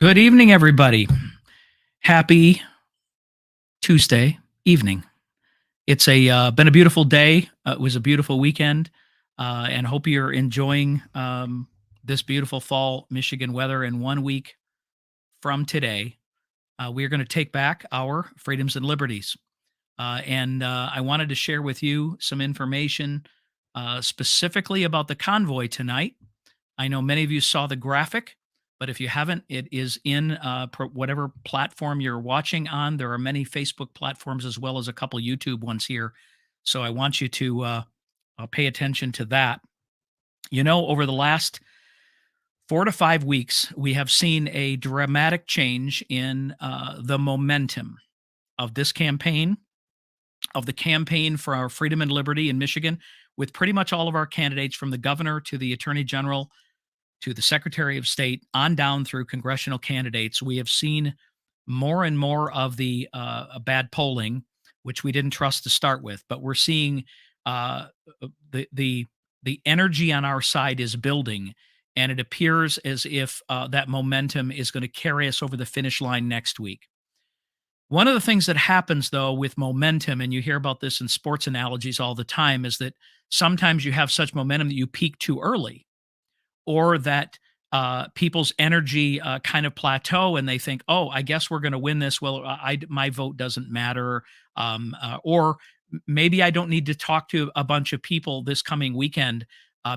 Good evening, everybody. Happy Tuesday evening. It's been a beautiful day. It was a beautiful weekend, and hope you're enjoying this beautiful fall Michigan weather. And 1 week from today, we are going to take back our freedoms and liberties. And I wanted to share with you some information specifically about the convoy tonight. I know many of you saw the graphic, but if you haven't, it is in whatever platform you're watching on. There are many Facebook platforms as well as a couple YouTube ones here. So I want you to pay attention to that. You know, over the last 4 to 5 weeks, we have seen a dramatic change in the momentum of this campaign, of the campaign for our freedom and liberty in Michigan, with pretty much all of our candidates from the governor to the attorney general to the Secretary of State on down through congressional candidates. We have seen more and more of the bad polling, which we didn't trust to start with, but we're seeing uh, the energy on our side is building, and it appears as if that momentum is going to carry us over the finish line next week. One of the things that happens though with momentum, and you hear about this in sports analogies all the time, is that sometimes you have such momentum that you peak too early, or that people's energy kind of plateau and they think, "Oh, I guess we're going to win this. Well, my vote doesn't matter," or maybe I don't need to talk to a bunch of people this coming weekend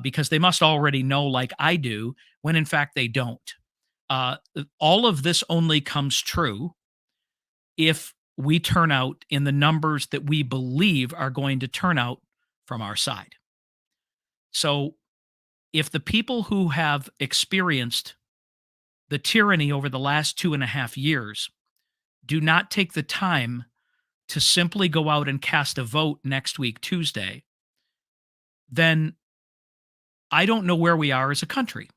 because they must already know, like I do, when in fact they don't. Uh, all of this only comes true if we turn out in the numbers that we believe are going to turn out from our side. So if the people who have experienced the tyranny over the last 2.5 years do not take the time to simply go out and cast a vote next week, Tuesday, then I don't know where we are as a country.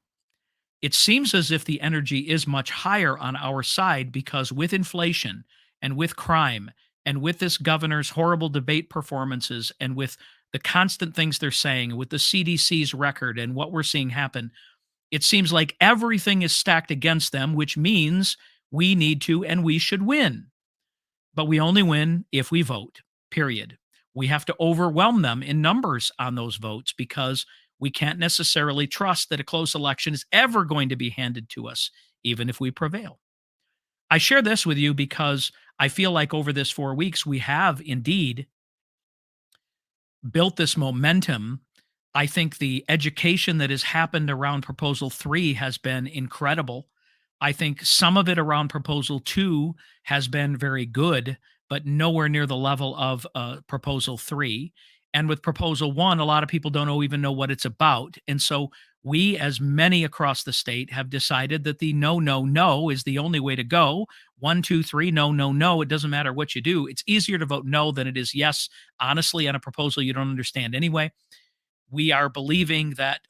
It seems as if the energy is much higher on our side because with inflation and with crime and with this governor's horrible debate performances and with the constant things they're saying, with the CDC's record and what we're seeing happen, it seems like everything is stacked against them, which means we need to and we should win. But we only win if we vote, period. We have to overwhelm them in numbers on those votes because we can't necessarily trust that a close election is ever going to be handed to us, even if we prevail. I share this with you because I feel like over this 4 weeks, we have indeed built this momentum. I think the education that has happened around Proposal 3 has been incredible. I think some of it around Proposal 2 has been very good, but nowhere near the level of Proposal 3. And with Proposal 1, a lot of people don't even know what it's about. And so we, as many across the state, have decided that the no, no, no is the only way to go. 1, 2, 3, no, no, no. It doesn't matter what you do. It's easier to vote no than it is yes, honestly, on a proposal you don't understand anyway. We are believing that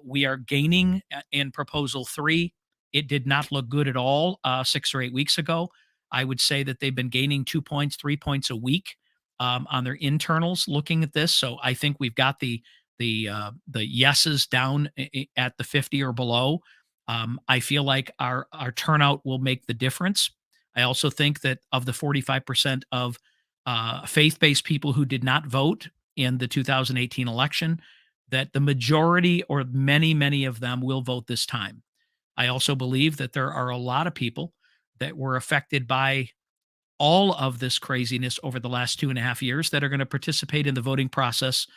we are gaining in Proposal 3. It did not look good at all 6 or 8 weeks ago. I would say that they've been gaining 2 points, 3 points a week on their internals looking at this. So I think we've got the yeses down at the 50 or below. I feel like our turnout will make the difference. I also think that of the 45% of faith-based people who did not vote in the 2018 election, that the majority or many, many of them will vote this time. I also believe that there are a lot of people that were affected by all of this craziness over the last 2.5 years that are going to participate in the voting process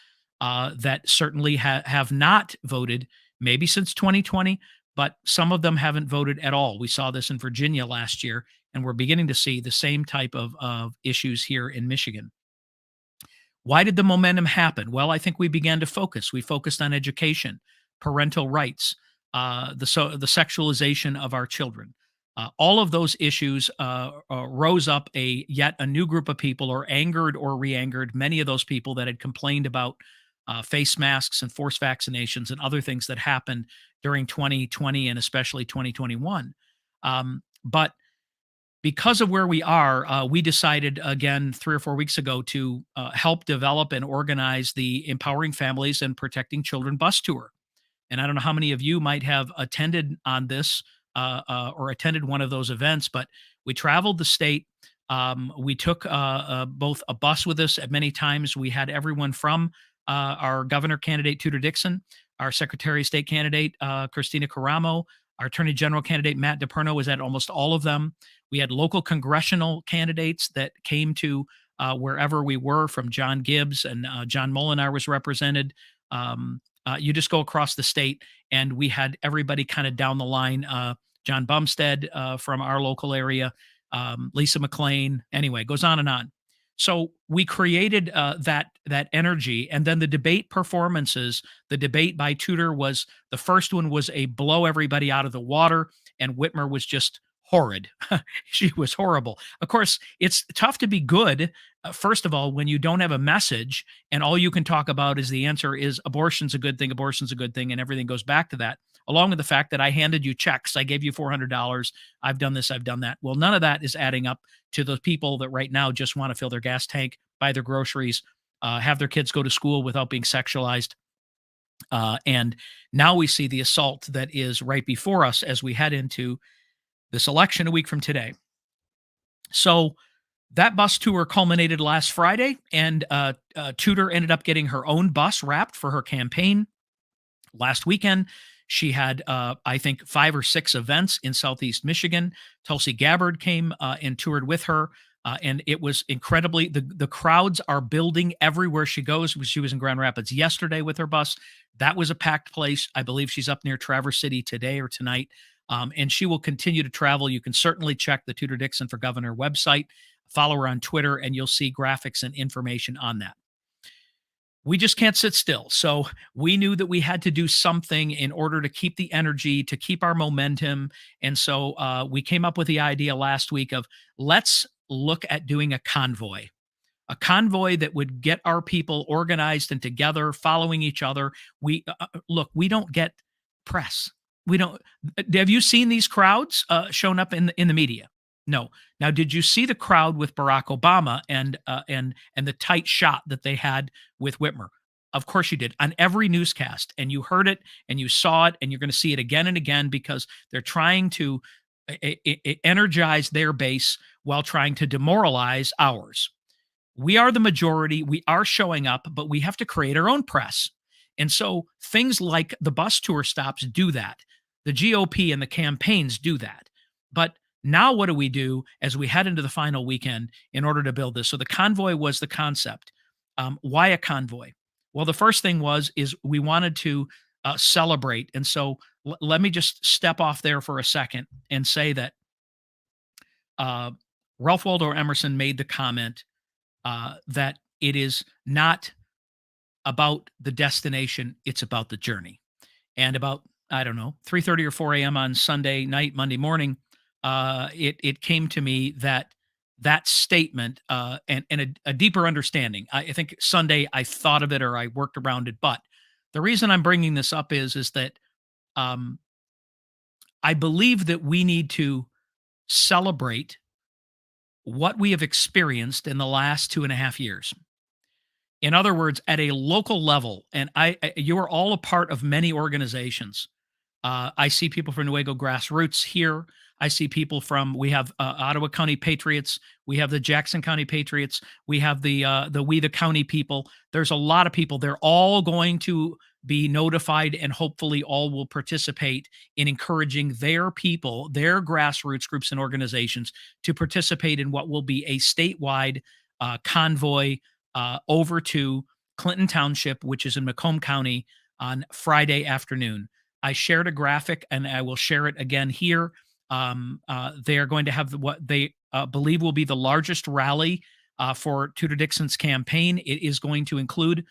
that certainly have not voted, maybe since 2020, but some of them haven't voted at all. We saw this in Virginia last year, and we're beginning to see the same type of issues here in Michigan. Why did the momentum happen? Well, I think we began to focus. We focused on education, parental rights, the sexualization of our children. All of those issues rose up yet a new group of people, or angered or re-angered many of those people that had complained about face masks and forced vaccinations and other things that happened during 2020 and especially 2021. But because of where we are, we decided again 3 or 4 weeks ago to help develop and organize the Empowering Families and Protecting Children bus tour. And I don't know how many of you might have attended on this or attended one of those events, but we traveled the state. We took both a bus with us at many times. We had everyone from our governor candidate, Tudor Dixon, our Secretary of State candidate, Christina Caramo, our Attorney General candidate, Matt DePerno, was at almost all of them. We had local congressional candidates that came to wherever we were, from John Gibbs, and John Molinar was represented. You just go across the state, and we had everybody kind of down the line. John Bumstead from our local area, Lisa McLean. Anyway, it goes on and on. So we created that energy, and then the debate performances. The debate by Tudor was, the first one was a blow everybody out of the water, and Whitmer was just horrid. She was horrible. Of course, it's tough to be good. First of all, when you don't have a message and all you can talk about is the answer is abortion's a good thing, abortion's a good thing, and everything goes back to that, along with the fact that I handed you checks. I gave you $400. I've done this, I've done that. Well, none of that is adding up to the people that right now just want to fill their gas tank, buy their groceries, have their kids go to school without being sexualized. And now we see the assault that is right before us as we head into this election a week from today. So that bus tour culminated last Friday, and Tudor ended up getting her own bus wrapped for her campaign. Last weekend, she had, I think, 5 or 6 events in Southeast Michigan. Tulsi Gabbard came and toured with her, and it was incredibly, the crowds are building everywhere she goes. She was in Grand Rapids yesterday with her bus. That was a packed place. I believe she's up near Traverse City today or tonight, and she will continue to travel. You can certainly check the Tudor Dixon for Governor website, follow her on Twitter, and you'll see graphics and information on that. We just can't sit still. So we knew that we had to do something in order to keep the energy, to keep our momentum. And so we came up with the idea last week of, let's look at doing a convoy that would get our people organized and together, following each other. We look, we don't get press. We don't. Have you seen these crowds shown up in the media? No. Now, did you see the crowd with Barack Obama and the tight shot that they had with Whitmer? Of course you did, on every newscast, and you heard it and you saw it, and you're going to see it again and again, because they're trying to energize their base while trying to demoralize ours. We are the majority. We are showing up, but we have to create our own press. And so things like the bus tour stops do that. The GOP and the campaigns do that. But now what do we do as we head into the final weekend in order to build this? So the convoy was the concept. Why a convoy? Well, the first thing is we wanted to celebrate. And so let me just step off there for a second and say that Ralph Waldo Emerson made the comment that it is not about the destination, it's about the journey. And about, I don't know, 3:30 or 4 a.m. on Sunday night, Monday morning, it came to me that statement and a deeper understanding. I think Sunday I thought of it, or I worked around it. But the reason I'm bringing this up is that I believe that we need to celebrate what we have experienced in the last 2.5 years. In other words, at a local level, and you are all a part of many organizations. I see people from Nuevo Grassroots here. I see people from, we have Ottawa County Patriots. We have the Jackson County Patriots. We have the We the County people. There's a lot of people. They're all going to be notified, and hopefully all will participate in encouraging their people, their grassroots groups and organizations, to participate in what will be a statewide convoy over to Clinton Township, which is in Macomb County, on Friday afternoon. I shared a graphic, and I will share it again here. They are going to have what they believe will be the largest rally for Tudor Dixon's campaign. It is going to include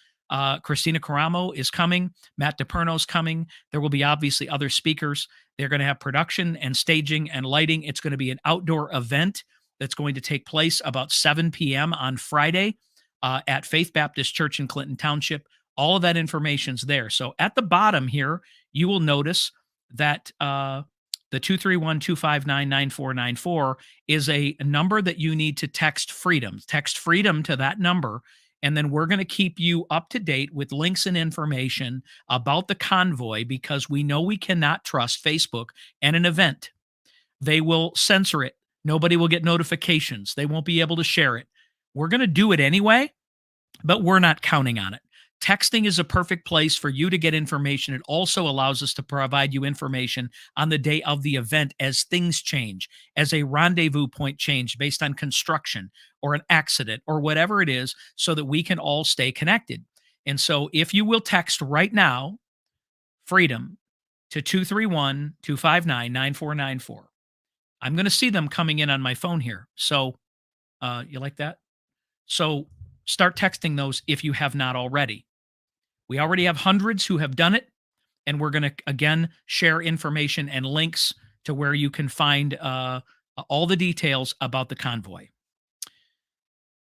Christina Caramo is coming. Matt DePerno's coming. There will be obviously other speakers. They're going to have production and staging and lighting. It's going to be an outdoor event that's going to take place about 7 p.m. on Friday at Faith Baptist Church in Clinton Township. All of that information's there. So at the bottom here, you will notice that the 231-259-9494 is a number that you need to text freedom. Text freedom to that number, and then we're going to keep you up to date with links and information about the convoy, because we know we cannot trust Facebook and an event They will censor it. Nobody will get notifications. They won't be able to share it. We're going to do it anyway, but we're not counting on it. Texting is a perfect place for you to get information. It also allows us to provide you information on the day of the event as things change, as a rendezvous point change based on construction or an accident or whatever it is, so that we can all stay connected. And so if you will text right now, freedom to 231-259-9494. I'm going to see them coming in on my phone here. So you like that? So start texting those if you have not already. We already have hundreds who have done it, and we're going to again share information and links to where you can find all the details about the convoy.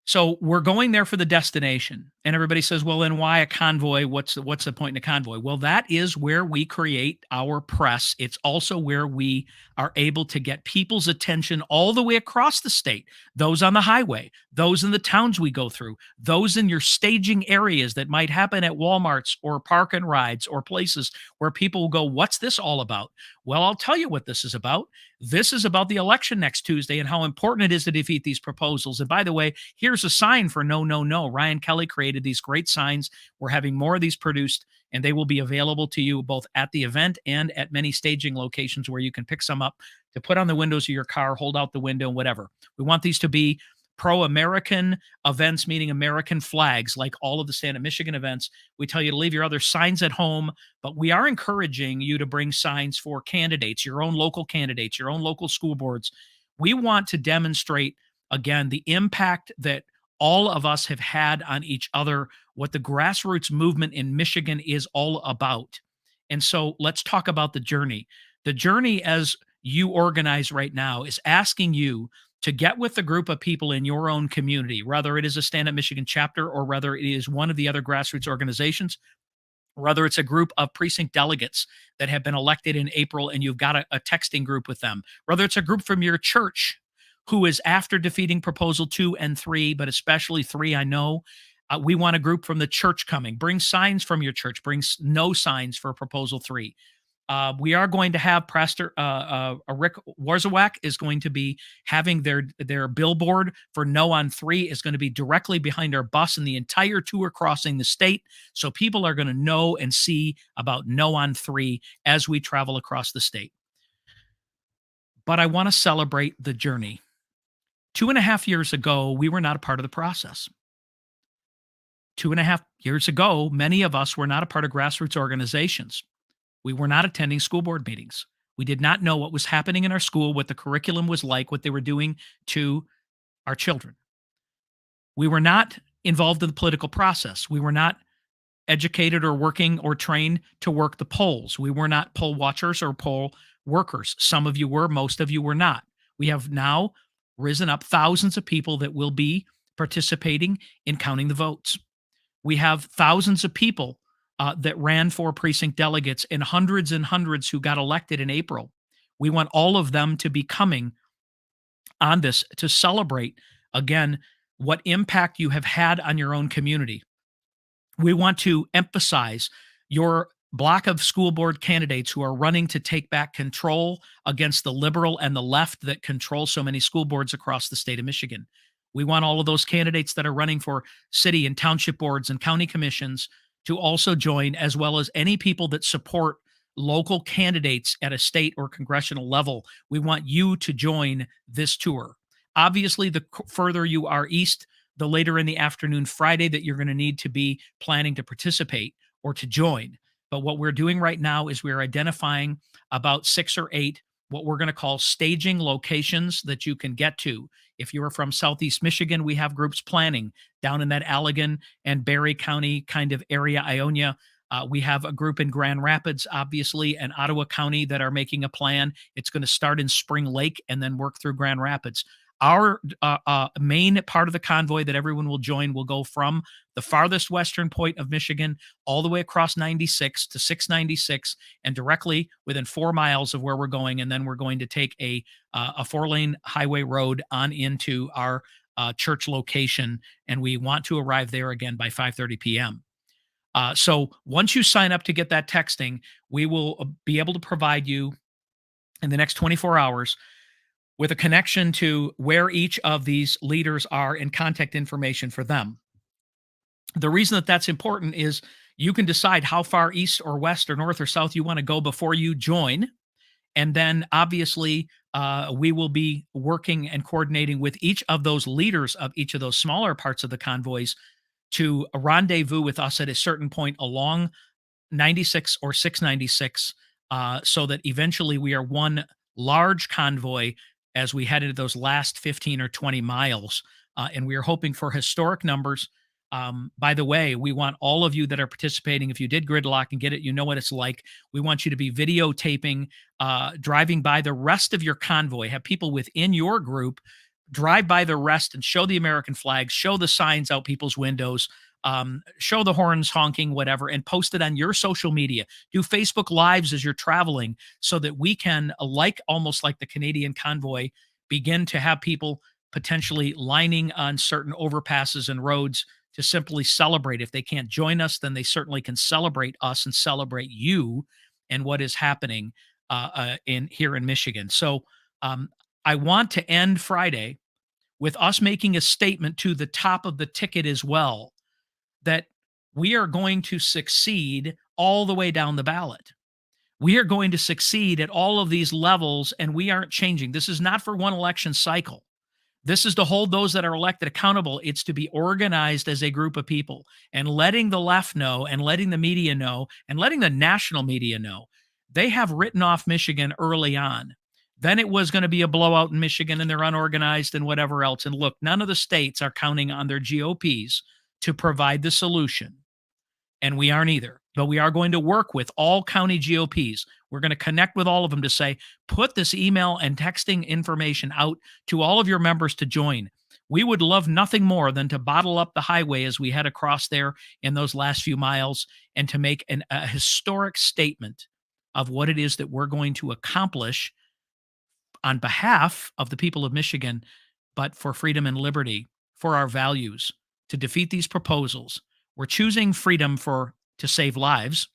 So we're going there for the destination, and everybody says, "Well, then why a convoy? What's the point in a convoy?" Well, that is where we create our press. It's also where we are able to get people's attention all the way across the state. Those on the highway, those in the towns we go through, those in your staging areas that might happen at Walmarts or park and rides or places where people will go, "What's this all about?" Well, I'll tell you what this is about. This is about the election next Tuesday and how important it is to defeat these proposals. And by the way, here's a sign for no, no, no. Ryan Kelly created these great signs. We're having more of these produced, and they will be available to you both at the event and at many staging locations where you can pick some up to put on the windows of your car, hold out the window, whatever. We want these to be pro-American events, meaning American flags, like all of the Stand Up Michigan events. We tell you to leave your other signs at home, but we are encouraging you to bring signs for candidates, your own local candidates, your own local school boards. We want to demonstrate, again, the impact that all of us have had on each other, what the grassroots movement in Michigan is all about. And so let's talk about the journey. The journey, as you organize right now, is asking you to get with a group of people in your own community, whether it is a Stand Up Michigan chapter or whether it is one of the other grassroots organizations, whether it's a group of precinct delegates that have been elected in April and you've got a texting group with them, whether it's a group from your church who is after defeating proposal 2 and 3, but especially 3, I know. We want a group from the church coming. Bring signs from your church. Bring no signs for proposal 3. We are going to have Pastor Rick Warzawak is going to be having their billboard for No on 3 is going to be directly behind our bus and the entire tour crossing the state. So people are going to know and see about No on 3 as we travel across the state. But I want to celebrate the journey. 2.5 years ago, we were not a part of the process. 2.5 years ago, many of us were not a part of grassroots organizations. We were not attending school board meetings. We did not know what was happening in our school, what the curriculum was like, what they were doing to our children. We were not involved in the political process. We were not educated or working or trained to work the polls. We were not poll watchers or poll workers. Some of you were, most of you were not. We have now risen up thousands of people that will be participating in counting the votes. We have thousands of people that ran for precinct delegates and hundreds who got elected in April. We want all of them to be coming on this to celebrate, again, what impact you have had on your own community. We want to emphasize your block of school board candidates who are running to take back control against the liberal and the left that control so many school boards across the state of Michigan. We want all of those candidates that are running for city and township boards and county commissions to also join, as well as any people that support local candidates at a state or congressional level. We want you to join this tour. Obviously, the further you are east, the later in the afternoon Friday that you're going to need to be planning to participate or to join. But what we're doing right now is we're identifying about 6 or 8 what we're going to call staging locations that you can get to. If you are from Southeast Michigan, we have groups planning down in that Allegan and Barry County kind of area, Ionia. We have a group in Grand Rapids, obviously, and Ottawa County that are making a plan. It's going to start in Spring Lake and then work through Grand Rapids. Our main part of the convoy that everyone will join will go from the farthest western point of Michigan all the way across 96 to 696 and directly within 4 miles of where we're going. And then we're going to take a 4-lane highway road on into our church location. And we want to arrive there again by 5:30 p.m. So once you sign up to get that texting, we will be able to provide you in the next 24 hours with a connection to where each of these leaders are and contact information for them. The reason that that's important is you can decide how far east or west or north or south you want to go before you join. And then obviously, we will be working and coordinating with each of those leaders of each of those smaller parts of the convoys to rendezvous with us at a certain point along 96 or 696, so that eventually we are one large convoy as we head into those last 15 or 20 miles. And we are hoping for historic numbers. By the way, we want all of you that are participating, if you did gridlock and get it, you know what it's like. We want you to be videotaping, driving by the rest of your convoy, have people within your group drive by the rest and show the American flags, show the signs out people's windows, show the horns honking, whatever, and post it on your social media. Do Facebook Lives as you're traveling so that we can, like almost like the Canadian convoy, begin to have people potentially lining on certain overpasses and roads to simply celebrate. If they can't join us, then they certainly can celebrate us and celebrate you and what is happening in here in Michigan. So I want to end Friday with us making a statement to the top of the ticket as well, that we are going to succeed all the way down the ballot. We are going to succeed at all of these levels, and we aren't changing. This is not for one election cycle. This is to hold those that are elected accountable. It's to be organized as a group of people and letting the left know and letting the media know and letting the national media know. They have written off Michigan early on. Then it was going to be a blowout in Michigan and they're unorganized and whatever else. And look, none of the states are counting on their GOPs to provide the solution. And we aren't either. But we are going to work with all county GOPs. We're going to connect with all of them to say, put this email and texting information out to all of your members to join. We would love nothing more than to bottle up the highway as we head across there in those last few miles and to make a historic statement of what it is that we're going to accomplish on behalf of the people of Michigan, but for freedom and liberty, for our values, to defeat these proposals. We're choosing freedom to save lives.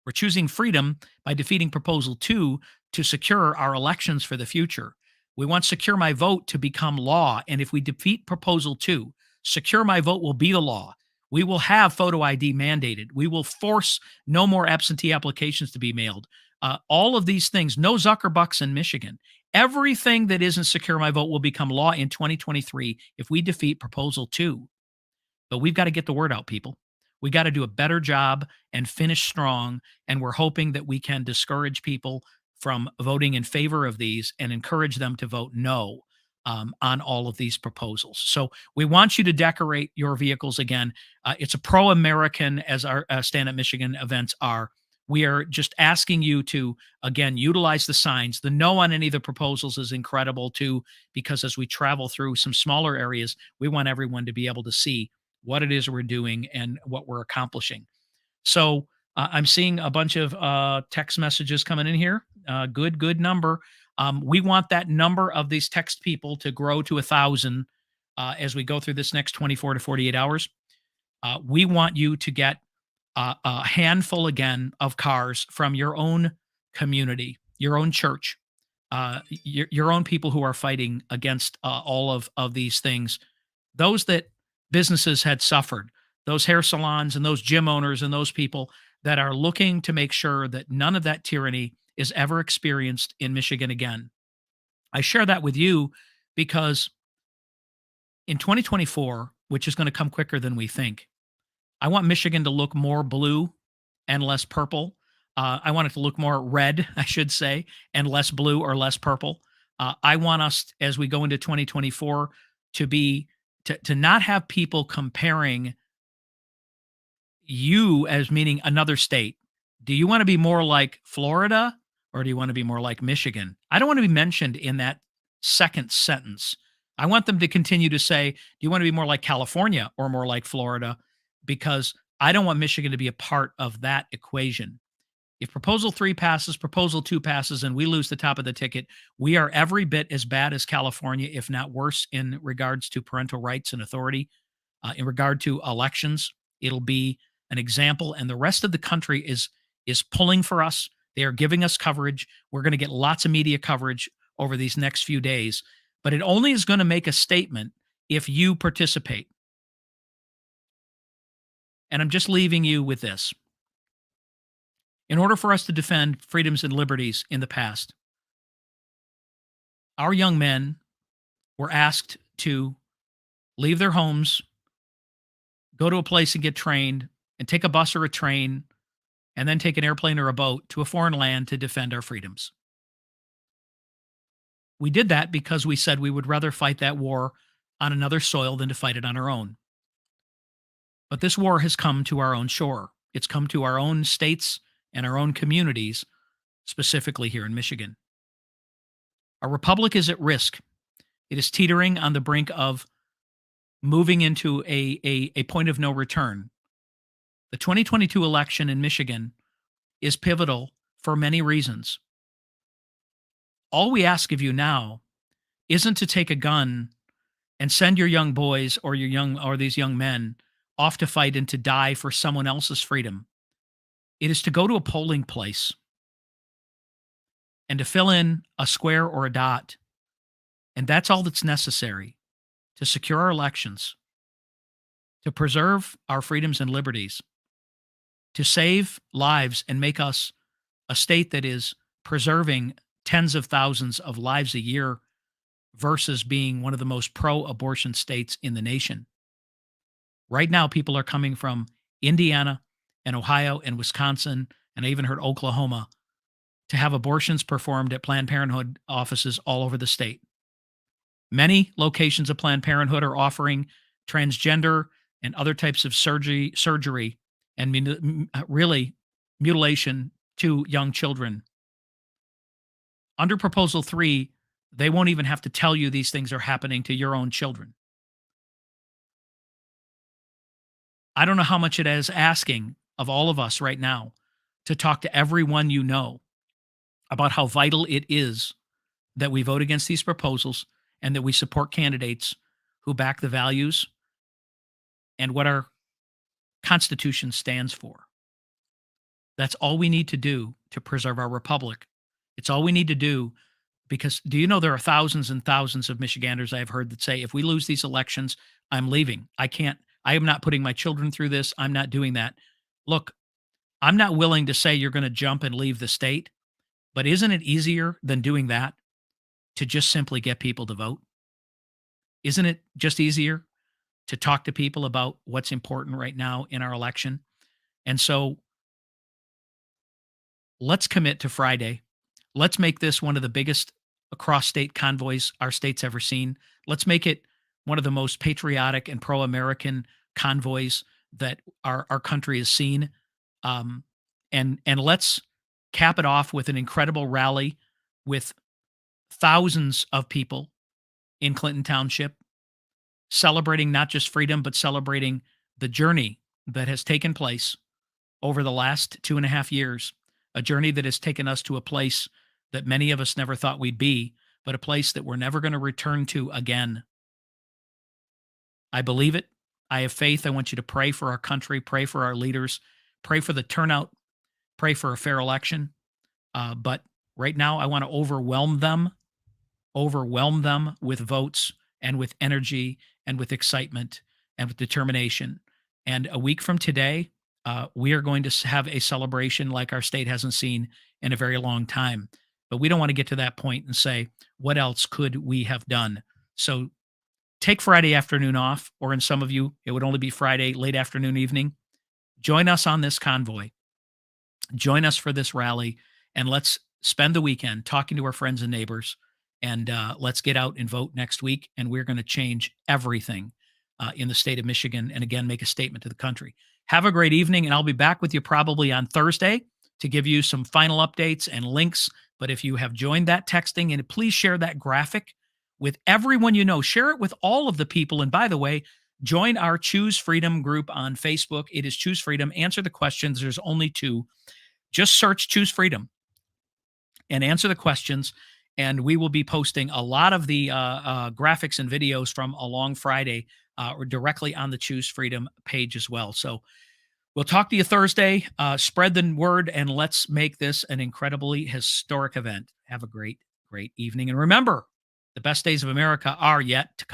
We're choosing freedom by defeating Proposal 2 to secure our elections for the future. We want Secure My Vote to become law. And if we defeat Proposal 2, Secure My Vote will be the law. We will have photo ID mandated. We will force no more absentee applications to be mailed. All of these things, no Zuckerbucks in Michigan. Everything that isn't Secure My Vote will become law in 2023 if we defeat Proposal 2. But we've got to get the word out, people. We got to do a better job and finish strong. And we're hoping that we can discourage people from voting in favor of these and encourage them to vote no on all of these proposals. So we want you to decorate your vehicles again. It's a pro-American, as our Stand Up Michigan events are. We are just asking you to, again, utilize the signs. The no on any of the proposals is incredible too, because as we travel through some smaller areas, we want everyone to be able to see what it is we're doing and what we're accomplishing. So I'm seeing a bunch of text messages coming in here. Good number. We want that number of these text people to grow to 1,000 as we go through this next 24 to 48 hours. We want you to get a handful again of cars from your own community, your own church, your own people who are fighting against all of these things. Those that businesses had suffered, those hair salons and those gym owners and those people that are looking to make sure that none of that tyranny is ever experienced in Michigan again. I share that with you because in 2024, which is going to come quicker than we think, I want Michigan to look more blue and less purple. I want it to look more red, I should say, and less blue or less purple. I want us, as we go into 2024, to not have people comparing you as meaning another state. Do you want to be more like Florida or do you want to be more like Michigan? I don't want to be mentioned in that second sentence. I want them to continue to say, do you want to be more like California or more like Florida? Because I don't want Michigan to be a part of that equation. If Proposal 3 passes, Proposal 2 passes, and we lose the top of the ticket, we are every bit as bad as California, if not worse, in regards to parental rights and authority. In regard to elections, it'll be an example, and the rest of the country is pulling for us. They are giving us coverage. We're going to get lots of media coverage. over these next few days, but it only is going to make a statement if you participate. And I'm just leaving you with this. In order for us to defend freedoms and liberties in the past, our young men were asked to leave their homes, go to a place and get trained, and take a bus or a train, and then take an airplane or a boat to a foreign land to defend our freedoms. We did that because we said we would rather fight that war on another soil than to fight it on our own. But this war has come to our own shore. It's come to our own states and our own communities, specifically here in Michigan. Our republic is at risk. It is teetering on the brink of moving into a point of no return. The 2022 election in Michigan is pivotal for many reasons. All we ask of you now isn't to take a gun and send your young boys or these young men off to fight and to die for someone else's freedom. It is to go to a polling place and to fill in a square or a dot. And that's all that's necessary to secure our elections, to preserve our freedoms and liberties, to save lives and make us a state that is preserving tens of thousands of lives a year versus being one of the most pro-abortion states in the nation. Right now, people are coming from Indiana and Ohio and Wisconsin, and I even heard Oklahoma, to have abortions performed at Planned Parenthood offices all over the state. Many locations of Planned Parenthood are offering transgender and other types of surgery and really mutilation to young children. Under Proposal 3, they won't even have to tell you these things are happening to your own children. I don't know how much it is asking of all of us right now to talk to everyone you know about how vital it is that we vote against these proposals and that we support candidates who back the values and what our Constitution stands for. That's all we need to do to preserve our republic. It's all we need to do because do you know there are thousands and thousands of Michiganders I have heard that say, if we lose these elections, I'm leaving. I am not putting my children through this. I'm not doing that. Look, I'm not willing to say you're going to jump and leave the state, but isn't it easier than doing that to just simply get people to vote? Isn't it just easier to talk to people about what's important right now in our election? And so let's commit to Friday. Let's make this one of the biggest across-state convoys our state's ever seen. Let's make it one of the most patriotic and pro-American convoys that our country has seen. And let's cap it off with an incredible rally with thousands of people in Clinton Township celebrating not just freedom, but celebrating the journey that has taken place over the last 2.5 years, a journey that has taken us to a place that many of us never thought we'd be, but a place that we're never going to return to again. I believe it. I have faith. I want you to pray for our country, pray for our leaders, pray for the turnout, pray for a fair election. But right now, I want to overwhelm them with votes and with energy and with excitement and with determination. And a week from today, we are going to have a celebration like our state hasn't seen in a very long time. But we don't want to get to that point and say, what else could we have done? So take Friday afternoon off, or in some of you, it would only be Friday, late afternoon, evening. Join us on this convoy. Join us for this rally, and let's spend the weekend talking to our friends and neighbors, and let's get out and vote next week, and we're going to change everything in the state of Michigan, and again, make a statement to the country. Have a great evening, and I'll be back with you probably on Thursday to give you some final updates and links. But if you have joined that texting, and please share that graphic with everyone you know. Share it with all of the people. And by the way, join our Choose Freedom group on Facebook. It is Choose Freedom. Answer the questions. There's only 2. Just search Choose Freedom and answer the questions. And we will be posting a lot of the graphics and videos from Along Friday or directly on the Choose Freedom page as well. So we'll talk to you Thursday. Spread the word, and let's make this an incredibly historic event. Have a great great evening. And remember, the best days of America are yet to come.